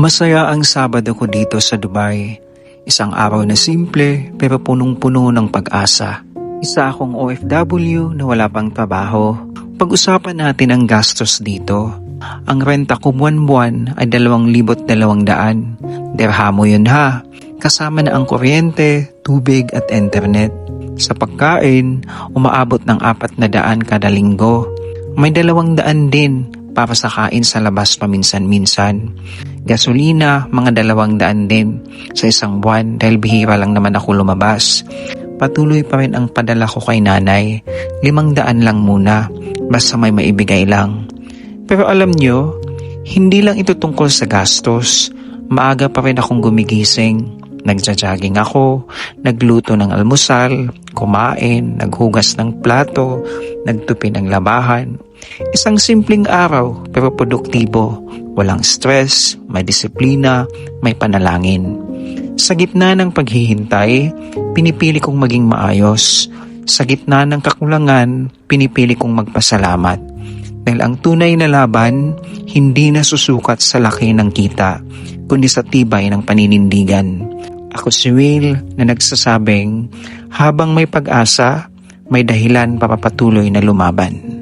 Masaya ang Sabado ko dito sa Dubai. Isang araw na simple pero punong-puno ng pag-asa. Isa akong OFW na wala pang trabaho. Pag-usapan natin ang gastos dito. Ang renta ko buwan-buwan ay 2,200 dirhamo yun ha. Kasama na ang kuryente, tubig at internet. Sa pagkain, umaabot ng 400 kada linggo. May 200 din para sa kain sa labas paminsan-minsan. Gasolina, mga 200 din sa isang buwan dahil bihira lang naman ako lumabas. Patuloy pa rin ang padala ko kay nanay. 500 lang muna, basta may maibigay lang. Pero alam nyo, hindi lang ito tungkol sa gastos. Maaga pa rin akong gumigising. Nagja-jogging ako, nagluto ng almusal, kumain, naghugas ng plato, nagtupi ng labahan. Isang simpleng araw pero produktibo. Walang stress, may disiplina, may panalangin. Sa gitna ng paghihintay, pinipili kong maging maayos. Sa gitna ng kakulangan, pinipili kong magpasalamat. Dahil ang tunay na laban, hindi nasusukat sa laki ng kita, kundi sa tibay ng paninindigan. Ako si Will na nagsasabing, habang may pag-asa, may dahilan papapatuloy na lumaban.